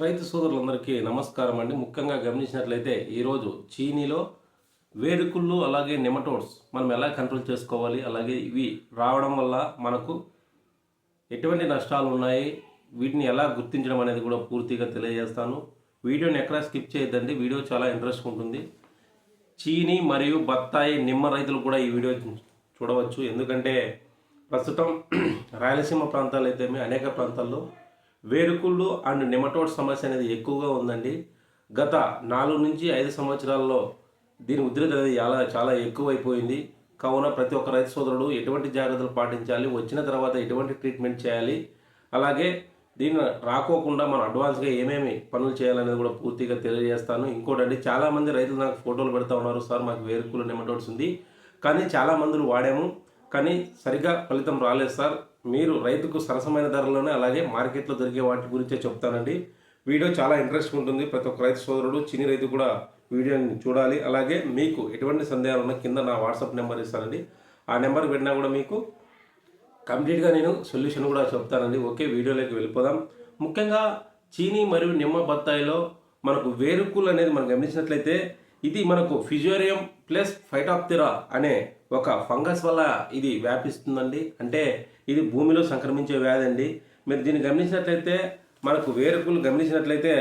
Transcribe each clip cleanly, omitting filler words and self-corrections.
రైతు సోదరులందరికీ నమస్కారం అండి. ముఖ్యంగా గమనించినట్లయితే ఈరోజు చీనీలో వేరుకుళ్ళు అలాగే నెమటోడ్స్ మనం ఎలా కంట్రోల్ చేసుకోవాలి, అలాగే ఇవి రావడం వల్ల మనకు ఎటువంటి నష్టాలు ఉన్నాయి, వీటిని ఎలా గుర్తించడం అనేది కూడా పూర్తిగా తెలియజేస్తాను. వీడియోని ఎక్కడా స్కిప్ చేయొద్దండి, వీడియో చాలా ఇంట్రెస్ట్ ఉంటుంది. చీనీ మరియు బత్తాయి నిమ్మ రైతులు కూడా ఈ వీడియో చూడవచ్చు. ఎందుకంటే ప్రస్తుతం రాయలసీమ ప్రాంతాలు అయితే అనేక ప్రాంతాల్లో వేరుకుళ్ళు అండ్ నెమటోడ్ సమస్య అనేది ఎక్కువగా ఉందండి. గత 4 నుంచి 5 సంవత్సరాల్లో దీని ఉధృతి అనేది చాలా ఎక్కువైపోయింది. కావున ప్రతి ఒక్క రైతు సోదరుడు ఎటువంటి జాగ్రత్తలు పాటించాలి, వచ్చిన తర్వాత ఎటువంటి ట్రీట్మెంట్ చేయాలి, అలాగే దీన్ని రాకోకుండా మనం అడ్వాన్స్గా ఏమేమి పనులు చేయాలనేది కూడా పూర్తిగా తెలియజేస్తాను. ఇంకోటండి, చాలామంది రైతులు నాకు ఫోటోలు పెడతా ఉన్నారు, సార్ మాకు వేరుకుళ్ళు నెమటోడ్స్ ఉంది కానీ చాలా మందులు వాడాము కానీ సరిగా ఫలితం రాలేదు సార్. మీరు రైతుకు సరసమైన ధరలోనే అలాగే మార్కెట్లో దొరికే వాటి గురించే చెప్తానండి. వీడియో చాలా ఇంట్రెస్ట్ ఉంటుంది. ప్రతి ఒక్క రైతు సోదరుడు, చిన్ని రైతు కూడా వీడియోని చూడాలి. అలాగే మీకు ఎటువంటి సందేహాలు ఉన్నా కింద నా వాట్సాప్ నెంబర్ ఇస్తానండి. ఆ నెంబర్ పెట్టినా కూడా మీకు కంప్లీట్గా నేను సొల్యూషన్ కూడా చెప్తానండి. ఓకే, వీడియోలోకి వెళ్ళిపోదాం. ముఖ్యంగా చీనీ మరియు నిమ్మ బత్తాయిలో మనకు వేరుకులు అనేది మనం గమనించినట్లయితే ఇది మనకు ఫిజోరియం ప్లస్ ఫైటాప్తెరా అనే ఒక ఫంగస్ వల్ల ఇది వ్యాపిస్తుందండి. అంటే ఇది భూమిలో సంక్రమించే వ్యాధి అండి. మీరు దీన్ని గమనించినట్లయితే మనకు వేరుకులు గమనించినట్లయితే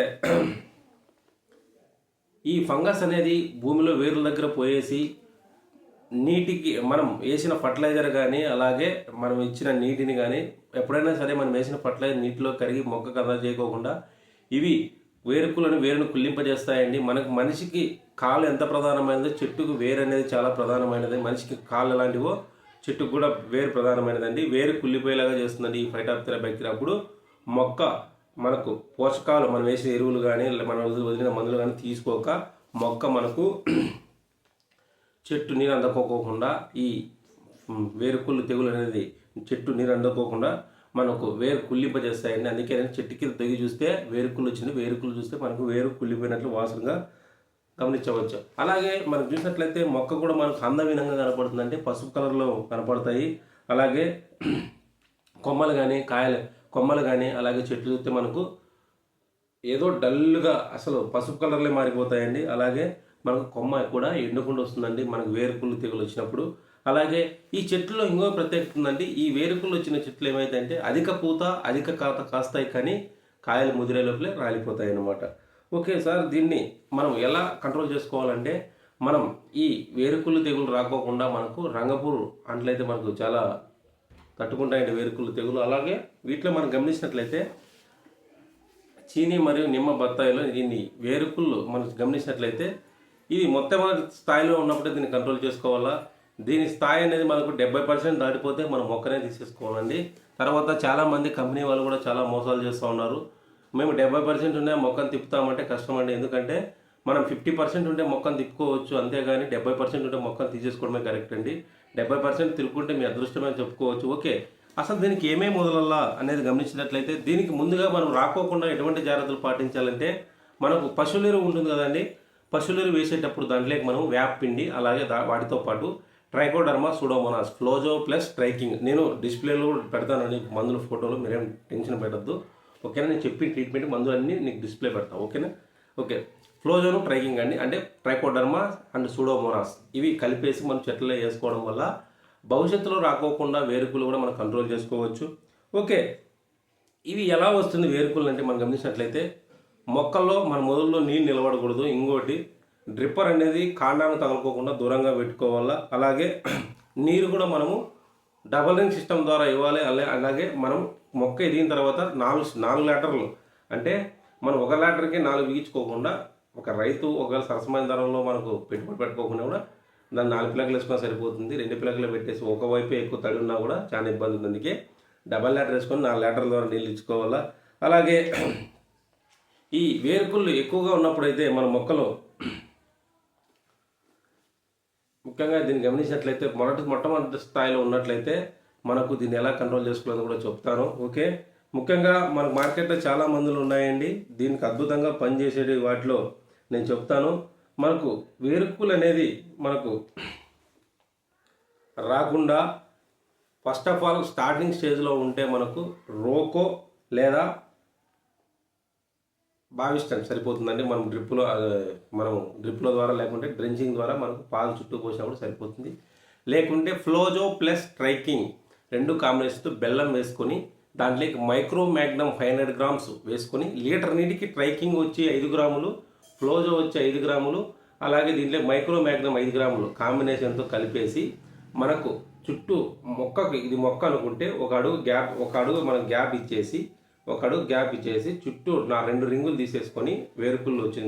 ఈ ఫంగస్ అనేది భూమిలో వేరుల దగ్గర పోయేసి నీటికి మనం వేసిన ఫర్టిలైజర్ కానీ అలాగే మనం ఇచ్చిన నీటిని కానీ ఎప్పుడైనా సరే మనం వేసిన ఫర్టిలైజర్ నీటిలో కరిగి మొక్కకు అందజేయకోకుండా చేయకోకుండా ఇవి వేరును కుళ్ళింపజేస్తాయండి. మనిషికి కాలు ఎంత ప్రధానమైనదో చెట్టుకు వేరు అనేది చాలా ప్రధానమైనది. మనిషికి కాళ్ళు ఎలాంటివో చెట్టుకు కూడా వేరు ప్రధానమైనదండి. వేరు కుళ్ళిపోయేలాగా చేస్తుందండి ఈ ఫైటాప్తెరా బ్యాక్టీరియా. అప్పుడు మొక్క మనకు పోషకాలు మనం వేసిన ఎరువులు కానీ మనం వదిలిన మందులు కానీ తీసుకోక మొక్క మనకు చెట్టు నీరు అందుకోకుండా ఈ వేరుకుళ్ళు తెగులు అనేది చెట్టు నీరు అందుకోకుండా మనకు వేరు కుళ్ళింపజేస్తాయండి. అందుకే చెట్టు కింద తెగి చూస్తే వేరుకుళ్ళు వచ్చింది, వేరుకుళ్ళు చూస్తే మనకు వేరు కుళ్ళిపోయినట్లు వాసనగా గమనించవచ్చు. అలాగే మనం చూసినట్లయితే మొక్క కూడా మనకు అందవినంగా కనపడుతుంది, అంటే పసుపు కలర్లో కనపడతాయి. అలాగే కొమ్మలు కానీ అలాగే చెట్లు చూస్తే మనకు ఏదో డల్గా అసలు పసుపు కలర్లే మారిపోతాయండి. అలాగే మనకు కొమ్మ కూడా ఎండకుండా వస్తుందండి మనకు వేరుకుళ్ళు తెగులు వచ్చినప్పుడు. అలాగే ఈ చెట్టులో ఇంకో ప్రత్యేకత ఉందండి. ఈ వేరుకుళ్ళు వచ్చిన చెట్లు ఏమైతాయంటే అధిక పూత అధిక కాత కాస్తాయి కానీ కాయలు ముదిరే లోపలే రాలిపోతాయి అన్నమాట. ఓకే సార్, దీన్ని మనం ఎలా కంట్రోల్ చేసుకోవాలంటే మనం ఈ వేరుకుళ్ళు తెగులు రాకోకుండా మనకు రంగపూర్ అంట్లయితే మనకు చాలా తట్టుకుంటాయండి వేరుకుళ్ళు తెగులు. అలాగే వీటిలో మనం గమనించినట్లయితే చీనీ మరియు నిమ్మ బత్తాయిలో దీన్ని వేరుకుళ్ళు మనం గమనించినట్లయితే ఇది మొట్టమొదటి స్థాయిలో ఉన్నప్పుడే దీన్ని కంట్రోల్ చేసుకోవాలా. దీని స్థాయి అనేది మనకు 70% దాటిపోతే మనం మొక్కనే తీసేసుకోవాలండి. తర్వాత చాలామంది కంపెనీ వాళ్ళు కూడా చాలా మోసాలు చేస్తూ ఉన్నారు. మేము 70% ఉండే మొక్కను తిప్పుతామంటే కష్టం అండి. ఎందుకంటే మనం 50% ఉండే మొక్కను తిప్పుకోవచ్చు, అంతేగాని 70% ఉండే మొక్కను తీసేసుకోవడమే కరెక్ట్ అండి. 70% తిరుక్కుంటే మీ అదృష్టమని చెప్పుకోవచ్చు. ఓకే, అసలు దీనికి ఏమేమి మొదలల్లా అనేది గమనించినట్లయితే దీనికి ముందుగా మనం రాకోకుండా ఎటువంటి జాగ్రత్తలు పాటించాలంటే మనకు పశువుల ఎరువు ఉంటుంది కదండి. పశువుల ఎరువు వేసేటప్పుడు దాంట్లోకి మనం వేప పిండి అలాగే వాటితో పాటు ట్రైకోడర్మా సూడోమోనాస్ ఫ్లోజో ప్లస్ ట్రైకింగ్ నేను డిస్ప్లేలో పెడతానండి మందుల ఫోటోలు, మీరేం టెన్షన్ పెట్టద్దు. ఓకేనా, నేను చెప్పిన ట్రీట్మెంట్ మందులు అన్నీ నీకు డిస్ప్లే పెడతాను. ఓకేనా. ఓకే, ఫ్లోజోను ట్రైకింగ్ అండి, అంటే ట్రైకోడర్మా అండ్ సూడోమోనాస్ ఇవి కలిపేసి మనం చెట్లలో వేసుకోవడం వల్ల భవిష్యత్తులో రాకోకుండా వేరుకులు కూడా మనం కంట్రోల్ చేసుకోవచ్చు. ఓకే, ఇవి ఎలా వస్తుంది వేరుకులు అంటే మనం గమనించినట్లయితే మొక్కల్లో మన మొదల్లో నీళ్ళు నిలబడకూడదు. ఇంకోటి డ్రిప్పర్ అనేది కాండాన్ని తగలుకోకుండా దూరంగా పెట్టుకోవాలా. అలాగే నీరు కూడా మనము డబల్ రింగ్ సిస్టమ్ ద్వారా ఇవ్వాలి. అలాగే మనం మొక్క ఎదిగిన తర్వాత 4 లీటర్లు, అంటే మనం 1 లీటర్కి 4 బిగించుకోకుండా ఒక రైతు ఒకవేళ సరసమైన ధరలో మనకు పెట్టుబడి పెట్టుకోకుండా కూడా దాన్ని 4 ప్లగ్లు వేసుకున్నా సరిపోతుంది. 2 ప్లగ్లు పెట్టేసి ఒకవైపు ఎక్కువ తడి ఉన్నా కూడా చాలా ఇబ్బంది ఉంది. అందుకే డబల్ లీటర్ వేసుకొని 4 లీటర్ల ద్వారా నీళ్ళు ఇచ్చుకోవాలా. అలాగే ఈ వేరుకుళ్ళు ఎక్కువగా ఉన్నప్పుడైతే మన మొక్కలు ముఖ్యంగా దీన్ని గమనించినట్లయితే మొట్టమొదటి స్థాయిలో ఉన్నట్లయితే మనకు దీన్ని ఎలా కంట్రోల్ చేసుకోవాలని కూడా చెప్తాను. ఓకే, ముఖ్యంగా మనకు మార్కెట్లో చాలా మందులు ఉన్నాయండి. దీనికి అద్భుతంగా పనిచేసేది వాటిలో నేను చెప్తాను. మనకు వేరుకులు అనేది మనకు రాకుండా ఫస్ట్ ఆఫ్ ఆల్ స్టార్టింగ్ స్టేజ్లో ఉంటే మనకు రోకో లేదా భావిస్తాం సరిపోతుందండి. మనం డ్రిప్ల ద్వారా లేకుంటే డ్రెంచింగ్ ద్వారా మనకు పాలు చుట్టూ పోసినప్పుడు సరిపోతుంది. లేకుంటే ఫ్లోజో ప్లస్ ట్రైకింగ్ 2 కాంబినేషన్తో బెల్లం వేసుకొని దాంట్లోకి మైక్రో మ్యాగ్నమ్ 500 గ్రామ్స్ వేసుకొని లీటర్ నీటికి ట్రైకింగ్ వచ్చి 5 గ్రాములు, ఫ్లోజో వచ్చి 5 గ్రాములు, అలాగే దీంట్లో మైక్రో మ్యాగ్నమ్ 5 గ్రాములు కాంబినేషన్తో కలిపేసి మనకు చుట్టూ మొక్కకి, ఇది మొక్క అనుకుంటే ఒక అడుగు మనం గ్యాప్ ఇచ్చేసి చుట్టూ నా 2 రింగులు తీసేసుకొని వేరుకుళ్ళు వచ్చిన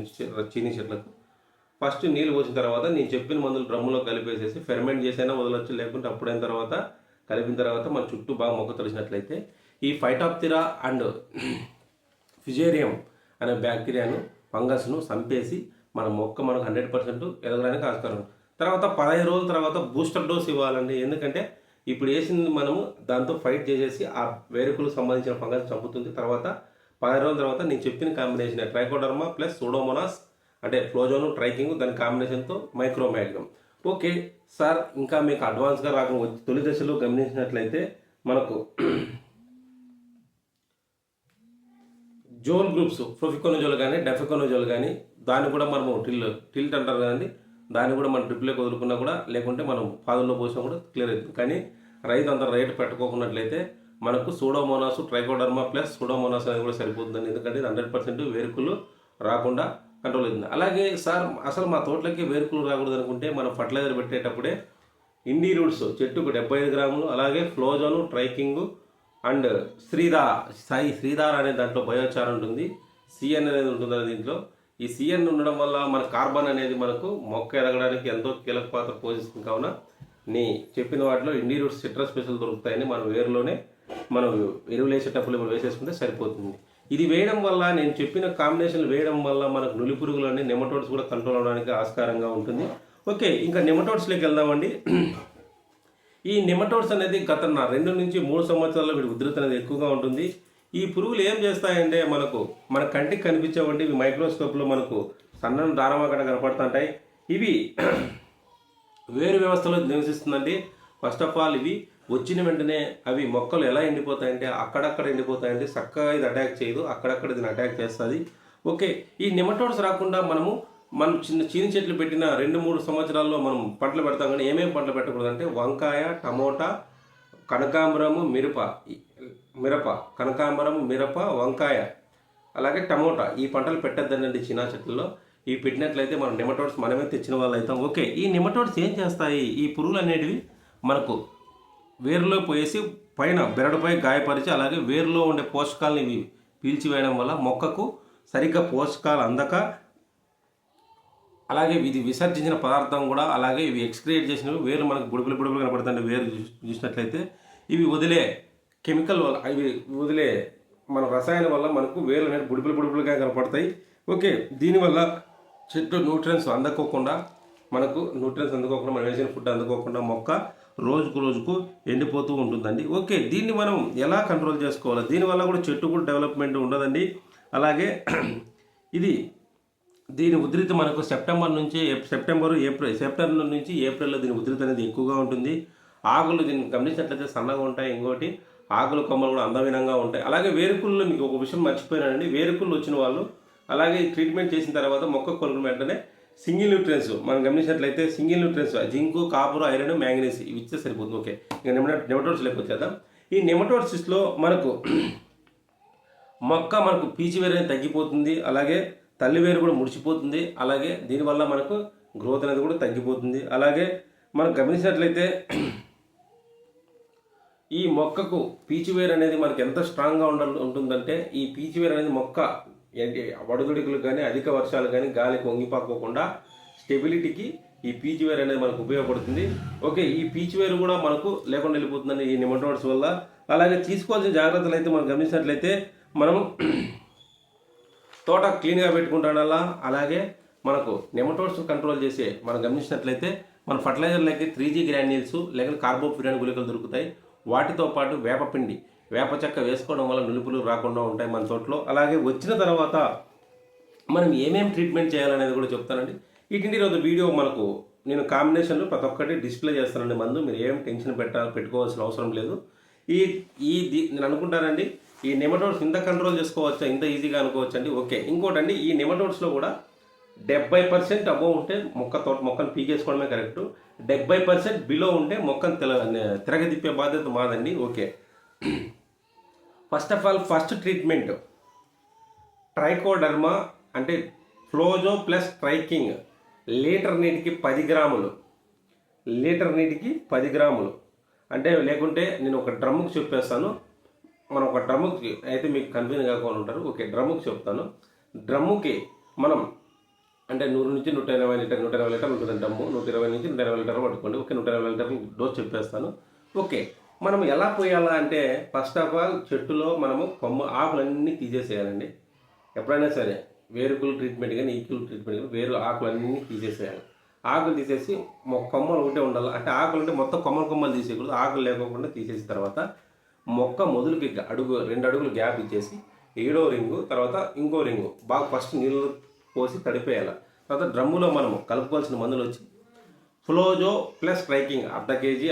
చీనీ చెట్లకు ఫస్ట్ నీళ్ళు పోసిన తర్వాత నేను చెప్పిన మందులు డ్రమ్ములో కలిపేసేసి ఫెర్మెంట్ చేసైనా వదలొచ్చు, లేకుంటే అప్పుడైన తర్వాత కలిపిన తర్వాత మన చుట్టూ బాగా మొక్క తొలిసినట్లయితే ఈ ఫైటాప్తిరా అండ్ ఫిజేరియం అనే బ్యాక్టీరియాను, ఫంగస్ను చంపేసి మన మొక్క మనకు 100% ఎదగడానికి ఆస్కారం. తర్వాత 15 రోజుల తర్వాత బూస్టర్ డోస్ ఇవ్వాలండి. ఎందుకంటే ఇప్పుడు వేసింది మనము దాంతో ఫైట్ చేసేసి ఆ వేరుకులకు సంబంధించిన ఫంగస్ చంపుతుంది. తర్వాత 15 రోజుల తర్వాత నేను చెప్పిన కాంబినేషన్ ట్రైకోడర్మా ప్లస్ సూడోమోనాస్ అంటే ఫ్లోజోను ట్రైకింగ్, దాని కాంబినేషన్తో మైక్రోమ్యాగ్నమ్. ఓకే సార్, ఇంకా మీకు అడ్వాన్స్గా రాకుండా తొలి దశలో గమనించినట్లయితే మనకు జోల్ గ్రూప్స్ ప్రొఫికోనజోల్ కానీ డెఫికోనజోల్ కానీ దాన్ని కూడా మనము టిల్ట్ అంటారు కదండి, దాన్ని కూడా మనం డ్రిప్లోకి వదులుకున్నా కూడా, లేకుంటే మనం పాదుల్లో పోసినా కూడా క్లియర్ అవుతుంది. కానీ రైతు అంత రేటు పెట్టుకోకున్నట్లయితే మనకు సూడోమోనాస్ ట్రైకోడర్మా ప్లస్ సూడోమోనాస్ అనేది కూడా సరిపోతుందండి. ఎందుకంటే 100% వేరుకులు రాకుండా కంట్రోల్ అవుతుంది. అలాగే సార్, అసలు మా తోటలకి వేరుకులు రాకూడదు అనుకుంటే మనం ఫర్టిలైజర్ పెట్టేటప్పుడే ఇండి రూట్స్ చెట్టుకు 75 గ్రాములు, అలాగే ఫ్లోజోను ట్రైకింగ్ అండ్ శ్రీధార అనే దాంట్లో బయోచార్ ఉంటుంది, సిఎన్ అనేది ఉంటుంది దీంట్లో. ఈ సిఎన్ ఉండడం వల్ల మన కార్బన్ అనేది మనకు మొక్క ఎదగడానికి ఎంతో కీలక పాత్ర పోషిస్తుంది. కావున నీ చెప్పిన వాటిలో ఇండి రూట్స్ సిట్రస్ స్పెషల్ దొరుకుతాయని మనం వేరులోనే మనం ఎరువులు వేసేటప్పుడు మనం వేసేసుకుంటే సరిపోతుంది. ఇది వేయడం వల్ల, నేను చెప్పిన కాంబినేషన్లు వేయడం వల్ల మనకు నులి పురుగులని, నెమటోడ్స్ కూడా కంట్రోల్ అవడానికి ఆస్కారంగా ఉంటుంది. ఓకే, ఇంకా నెమటోడ్స్లోకి వెళ్దామండి. ఈ నెమటోడ్స్ అనేది గత 2 నుంచి 3 సంవత్సరాల్లో వీటి ఉధృతి అనేది ఎక్కువగా ఉంటుంది. ఈ పురుగులు ఏం చేస్తాయంటే మన కంటికి కనిపించేవంటి ఇవి మైక్రోస్కోప్లో మనకు సన్న దారమాకట కనపడుతుంటాయి. ఇవి వేరు వ్యవస్థలో నివసిస్తుందండి. ఫస్ట్ ఆఫ్ ఆల్ ఇవి వచ్చిన వెంటనే అవి మొక్కలు ఎలా ఎండిపోతాయంటే అక్కడక్కడ ఎండిపోతాయంటే చక్కగా ఇది అటాక్ చేయదు, అక్కడక్కడ దీన్ని అటాక్ చేస్తుంది. ఓకే, ఈ నెమటోడ్స్ రాకుండా మనం చీని చెట్లు పెట్టిన 2-3 సంవత్సరాల్లో మనం పంటలు పెడతాం. కానీ ఏమేమి పంటలు పెట్టకూడదు అంటే వంకాయ, టమోటా, కనకాంబరము, మిరప, కనకాంబరము, మిరప, వంకాయ, అలాగే టమోటా ఈ పంటలు పెట్టద్దండి చీనా చెట్లలో. ఇవి పెట్టినట్లయితే మనం నెమటోడ్స్ మనమే తెచ్చిన వాళ్ళు అవుతాం. ఓకే, ఈ నెమటోడ్స్ ఏం చేస్తాయి? ఈ పురుగులు అనేటివి మనకు వేరులో పోయేసి పైన బెరడుపై గాయపరిచి, అలాగే వేరులో ఉండే పోషకాలను ఇవి పీల్చివేయడం వల్ల మొక్కకు సరిగ్గా పోషకాలు అందక, అలాగే ఇది విసర్జించిన పదార్థం కూడా, అలాగే ఇవి ఎక్స్క్రియేట్ చేసినవి వేరు మనకు బుడుపులు కనపడుతుంది. వేరు చూసినట్లయితే ఇవి వదిలే కెమికల్ వల్ల, ఇవి వదిలే మన రసాయనం వల్ల మనకు వేరు అనేది బుడుపులుగా కనపడతాయి. ఓకే, దీనివల్ల చెట్టు న్యూట్రియన్స్ అందుకోకుండా మనం వేసిన ఫుడ్ అందుకోకుండా మొక్క రోజుకు ఎండిపోతూ ఉంటుందండి. ఓకే, దీన్ని మనం ఎలా కంట్రోల్ చేసుకోవాలి? దీనివల్ల కూడా చెట్టు కూడా డెవలప్మెంట్ ఉండదండి. అలాగే దీని ఉధృతి మనకు సెప్టెంబర్ నుంచి ఏప్రిల్లో దీని ఉధృతి అనేది ఎక్కువగా ఉంటుంది. ఆకులు దీన్ని గమనించినట్లయితే సన్నగా ఉంటాయి. ఇంకోటి ఆకులు కొమ్మలు కూడా అందవినంగా ఉంటాయి. అలాగే వేరుకుళ్ళు, మీకు ఒక విషయం మర్చిపోయినానండి, వేరుకుళ్ళు వచ్చిన వాళ్ళు అలాగే ట్రీట్మెంట్ చేసిన తర్వాత మొక్క కొనుక్కున్న వెంటనే సింగిల్ న్యూట్రియన్స్ మనం గమనించినట్లయితే single nutrients zinc, copper, iron, manganese ఇవి ఇచ్చే సరిపోతుంది. ఓకే, ఇంకా నెమటోడ్స్ లెక్క వచ్చేద్దాం. ఈ నెమటోడ్స్లో మనకు పీచు వేరు అనేది తగ్గిపోతుంది, అలాగే తల్లి వేరు కూడా ముడిచిపోతుంది. అలాగే దీనివల్ల మనకు గ్రోత్ అనేది కూడా తగ్గిపోతుంది. అలాగే మనం గమనించినట్లయితే ఈ మొక్కకు పీచు వేరు అనేది మనకు ఎంత స్ట్రాంగ్గా ఉంటుందంటే, ఈ పీచు వేరు అనేది మొక్క వడుదుడుకులు కానీ, అధిక వర్షాలు కానీ, గాలికి వంగిపోకుండా స్టెబిలిటీకి ఈ పీచు వేరు అనేది మనకు ఉపయోగపడుతుంది. ఓకే, ఈ పీచు వేరు కూడా మనకు లేకుండా వెళ్ళిపోతుందండి ఈ నెమటోడ్స్ వల్ల. అలాగే తీసుకోవాల్సిన జాగ్రత్తలు అయితే మనం గమనించినట్లయితే, మనం తోట క్లీన్గా పెట్టుకుంటాడల్లా, అలాగే మనకు నెమటోడ్స్ కంట్రోల్ చేసే మనం గమనించినట్లయితే మన ఫర్టిలైజర్లకి 3G గ్రాన్యూల్స్ లేకపోతే కార్బోఫ్యూరాన్ గుళికలు దొరుకుతాయి. వాటితో పాటు వేపపిండి, వేప చెక్క వేసుకోవడం వల్ల నులుపులు రాకుండా ఉంటాయి మన తోటలో. అలాగే వచ్చిన తర్వాత మనం ఏమేమి ట్రీట్మెంట్ చేయాలనేది కూడా చెప్తానండి. వీటిని రోజు వీడియో నేను కాంబినేషన్లో ప్రతి ఒక్కటి డిస్ప్లే చేస్తానండి. మీరు ఏం టెన్షన్ పెట్టుకోవాల్సిన అవసరం లేదు. నేను అనుకుంటానండి, ఈ నెమటోడ్స్ ఇంత కంట్రోల్ చేసుకోవచ్చా, ఇంత ఈజీగా అనుకోవచ్చు అండి. ఓకే, ఇంకోటండి, ఈ నెమటోడ్స్లో కూడా 70% అబోవ్ ఉంటే మొక్కను పీకేసుకోవడమే కరెక్ట్. 70% బిలో ఉంటే మొక్కను తిరగదిప్పే బాధ్యత మాదండి. Okay, first of all first treatment trichoderma అంటే ఫ్లోజో ప్లస్ ట్రైకింగ్ లీటర్ నీటికి 10 గ్రాములు, లీటర్ నీటికి 10 గ్రాములు అంటే, లేకుంటే నేను ఒక డ్రమ్ముకి చెప్పేస్తాను. మనం ఒక డ్రమ్ముకి అయితే మీకు కన్ఫ్యూజ్ కాకుండా ఉంటారు. ఓకే, డ్రమ్ముకి చెప్తాను. డ్రమ్ముకి మనం అంటే 100 నుంచి 120 లీటర్ 120 లీటర్లు ఉంటుంది డ్రమ్ము. 120 నుంచి 120 లీటర్లు పట్టుకోండి. ఓకే, 120 లీటర్లు డోస్ చెప్పేస్తాను. ఓకే, మనం ఎలా పోయాలా అంటే ఫస్ట్ ఆఫ్ ఆల్ చెట్టులో మనము ఆకులన్నీ తీసేసేయాలండి. ఎప్పుడైనా సరే వేరుకులు ట్రీట్మెంట్ కానీ ఈకులు ట్రీట్మెంట్ కానీ వేరు ఆకులన్నీ తీసేసేయాలి. ఆకులు తీసేసి కొమ్మలు ఒకటే ఉండాలి. అంటే ఆకులు అంటే మొత్తం కొమ్మలు తీసేయకూడదు. ఆకులు లేకోకుండా తీసేసిన తర్వాత మొక్క మొదలుకి 2 అడుగులు గ్యాప్ ఇచ్చేసి 7వ రింగు తర్వాత ఇంకో రింగు బాగా ఫస్ట్ నీళ్ళు పోసి తడిపేయాలి. తర్వాత డ్రమ్ములో మనము కలుపుకోవాల్సిన మందులు వచ్చి ఫ్లోజో ప్లస్ ట్రైకింగ్ అర్ధ కేజీ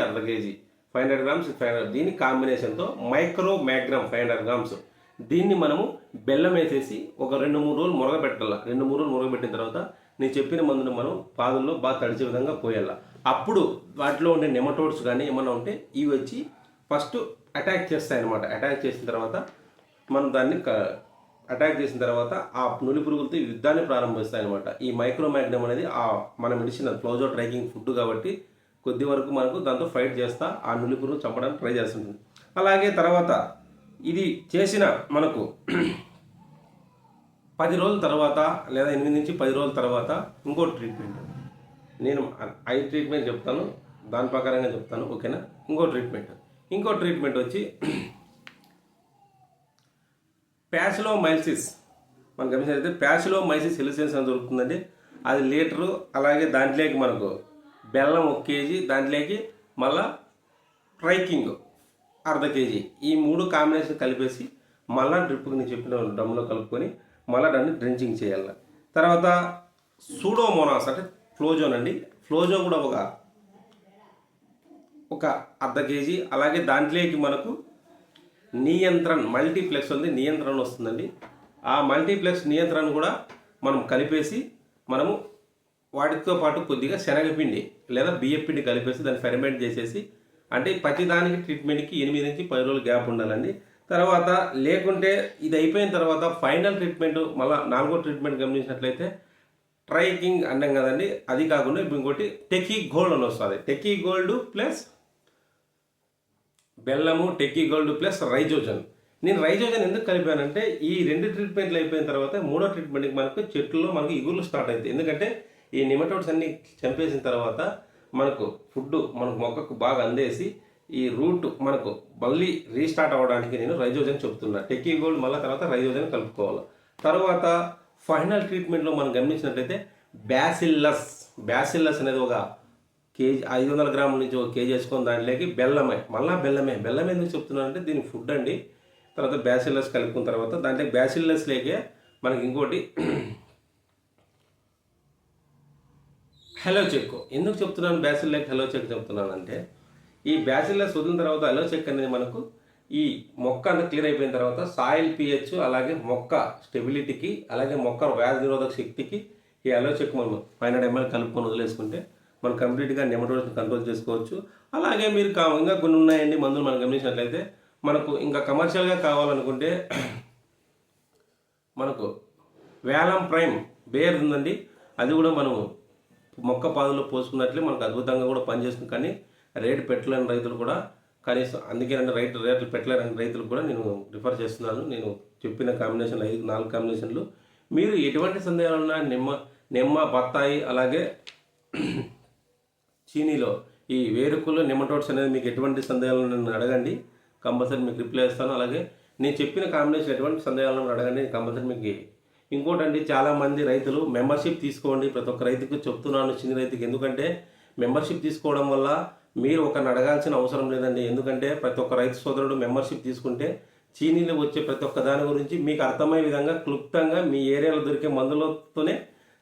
500 గ్రామ్స్ దీని కాంబినేషన్తో మైక్రో మ్యాగ్రామ్ 500 గ్రామ్స్. దీన్ని మనము బెల్లం వేసేసి ఒక 2-3 రోజులు మురగబెట్టాలి. 2-3 రోజులు మురగబెట్టిన తర్వాత నేను చెప్పిన మందును మనం పాదుల్లో బాగా తడిచే విధంగా పోయాలి. అప్పుడు వాటిలో ఉండే నెమటోడ్స్ కానీ ఏమన్నా ఉంటే ఇవి వచ్చి ఫస్ట్ అటాక్ చేస్తాయి అన్నమాట. అటాక్ చేసిన తర్వాత మనం దాన్ని అటాక్ చేసిన తర్వాత ఆ నులి పురుగులతో యుద్ధాన్ని ప్రారంభిస్తాయి అనమాట. ఈ మైక్రో మ్యాగ్నమ్ అనేది మన మెడిసిన్ ఫ్లోజో ట్రైకింగ్ ఫుడ్ కాబట్టి కొద్ది వరకు మనకు దాంతో ఫైట్ చేస్తా ఆ నులి పురుగు చంపడానికి ట్రై చేస్తుంటుంది. అలాగే తర్వాత ఇది చేసిన మనకు 10 రోజుల తర్వాత లేదా 8 నుంచి 10 రోజుల తర్వాత ఇంకో ట్రీట్మెంట్, నేను 5 ట్రీట్మెంట్ చెప్తాను, దాని ప్రకారంగా చెప్తాను. ఓకేనా, ఇంకో ట్రీట్మెంట్ వచ్చి ప్యాసిలోమైసిస్. మనం గమనించినట్లయితే ప్యాసిలోమైసిస్ ఎలిసెన్స్ అని దొరుకుతుందండి. అది లీటరు. అలాగే దాంట్లోకి మనకు బెల్లం 1 కేజీ, దాంట్లోకి మళ్ళా ట్రైకింగ్ అర్ధ కేజీ, ఈ 3 కాంబినేషన్ కలిపేసి మళ్ళా డ్రిప్కి నేను చెప్పిన డ్రమ్లో కలుపుకొని మళ్ళీ దాన్ని డ్రెంచింగ్ చేయాలి. తర్వాత సూడోమోనాస్ అంటే ఫ్లోజోన్ అండి. ఫ్లోజో కూడా ఒక అర్ధ కేజీ. అలాగే దాంట్లోకి మనకు మల్టీప్లెక్స్ ఉంది, నియంత్రణ వస్తుందండి. ఆ మల్టీప్లెక్స్ నియంత్రణ కూడా మనం కలిపేసి మనము వాటితో పాటు కొద్దిగా శనగపిండి లేదా బియ్యపిండి కలిపేసి దాన్ని ఫెర్మెంట్ చేసేసి, అంటే ప్రతి దానికి ట్రీట్మెంట్కి 8 నుంచి 10 రోజులు గ్యాప్ ఉండాలండి. తర్వాత లేకుంటే ఇది అయిపోయిన తర్వాత ఫైనల్ ట్రీట్మెంట్ మళ్ళీ 4వ ట్రీట్మెంట్ గమనించినట్లయితే ట్రైకింగ్ అన్నాం కదండి, అది కాకుండా ఇంకోటి టెకీ గోల్డ్ అని వస్తుంది. టెకీ గోల్డ్ ప్లస్ బెల్లము, టెకీ గోల్డ్ ప్లస్ రైజోజన్. నేను రైజోజన్ ఎందుకు కలిపానంటే ఈ 2 ట్రీట్మెంట్లు అయిపోయిన తర్వాత 3వ ట్రీట్మెంట్కి మనకు చెట్టులో మనకు ఇగుర్లు స్టార్ట్ అవుతాయి. ఎందుకంటే ఈ నిమటోడ్స్ అన్ని చంపేసిన తర్వాత మనకు ఫుడ్ మనకు మొక్కకు బాగా అందేసి ఈ రూట్ మనకు మళ్ళీ రీస్టార్ట్ అవ్వడానికి నేను రైజోజన్ చెప్తున్నా. టెకీ గోల్డ్ మళ్ళీ తర్వాత రైజోజన్ కలుపుకోవాలి. తర్వాత ఫైనల్ ట్రీట్మెంట్లో మనం గమనించినట్లయితే బ్యాసిల్లస్ అనేది ఒక కేజీ 500 గ్రాముల నుంచి 1 కేజీ వేసుకొని దాంట్లోకి బెల్లం ఎందుకు చెప్తున్నానంటే దీని ఫుడ్ అండి. తర్వాత బ్యాసిల్లస్ కలుపుకున్న తర్వాత దాంట్లో బ్యాసిల్లస్ లేకే మనకి ఇంకోటి హలో చెక్. ఎందుకు చెప్తున్నాను బ్యాసిల్లస్ హలో చెక్ చెప్తున్నానంటే ఈ బ్యాసిల్లస్ వదిలిన తర్వాత హలో చెక్ అనేది మనకు ఈ మొక్క అంతా క్లియర్ అయిపోయిన తర్వాత సాయిల్ pH అలాగే మొక్క స్టెబిలిటీకి అలాగే మొక్క వ్యాధి నిరోధక శక్తికి ఈ హలో చెక్ మనం 500 ml కలుపుకొని వదిలేసుకుంటే మనం కంప్లీట్గా నెమటోడ్స్ని కంట్రోల్ చేసుకోవచ్చు. అలాగే మీరు ఇంకా కొన్ని ఉన్నాయండి మందులు మనం గమనించినట్లయితే మనకు ఇంకా కమర్షియల్గా కావాలనుకుంటే మనకు వేలం ప్రైమ్ బేర్ ఉందండి. అది కూడా మనము మొక్క పాదులో పోసుకున్నట్లే మనకు అద్భుతంగా కూడా పనిచేస్తుంది. కానీ రేటు పెట్టలేని రైతులు కూడా కనీసం అందుకేనంటే రేట్లు పెట్టలేని రైతులు కూడా నేను రిఫర్ చేస్తున్నాను. నేను చెప్పిన కాంబినేషన్ 4 కాంబినేషన్లు. మీరు ఎటువంటి సందేహాలున్నా నిమ్మ బత్తాయి అలాగే చీనీలో ఈ వేరుకులు నెమటోడ్స్ అనేది మీకు ఎటువంటి సందేహాలను నన్ను అడగండి, కంపల్సరీ మీకు రిప్లై ఇస్తాను. అలాగే నేను చెప్పిన కాంబినేషన్ ఎటువంటి సందేహాలను అడగండి, కంపల్సరీ మీకు. ఇంకోటండి, చాలామంది రైతులు మెంబర్షిప్ తీసుకోండి. ప్రతి ఒక్క రైతుకు చెప్తున్నాను, చిన్న రైతుకి. ఎందుకంటే మెంబర్షిప్ తీసుకోవడం వల్ల మీరు ఒకరిని అడగాల్సిన అవసరం లేదండి. ఎందుకంటే ప్రతి ఒక్క రైతు సోదరుడు మెంబర్షిప్ తీసుకుంటే చీనీలో వచ్చే ప్రతి ఒక్క దాని గురించి మీకు అర్థమయ్యే విధంగా క్లుప్తంగా మీ ఏరియాలో దొరికే మందులతోనే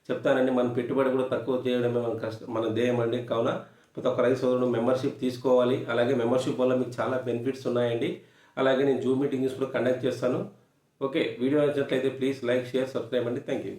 చెప్తానండి. మన పెట్టుబడి కూడా తక్కువ చేయడమే మన ధ్యేయం అండి. కావున ప్రతి ఒక్క రైతు సోదరుడు మెంబర్షిప్ తీసుకోవాలి. అలాగే మెంబర్షిప్ వల్ల మీకు చాలా బెనిఫిట్స్ ఉన్నాయండి. అలాగే నేను జూమ్ మీటింగ్స్ కూడా కండక్ట్ చేస్తాను. ఓకే, వీడియో నచ్చినట్లయితే ప్లీజ్ లైక్, షేర్, సబ్స్క్రైబ్ అండి. Thank you.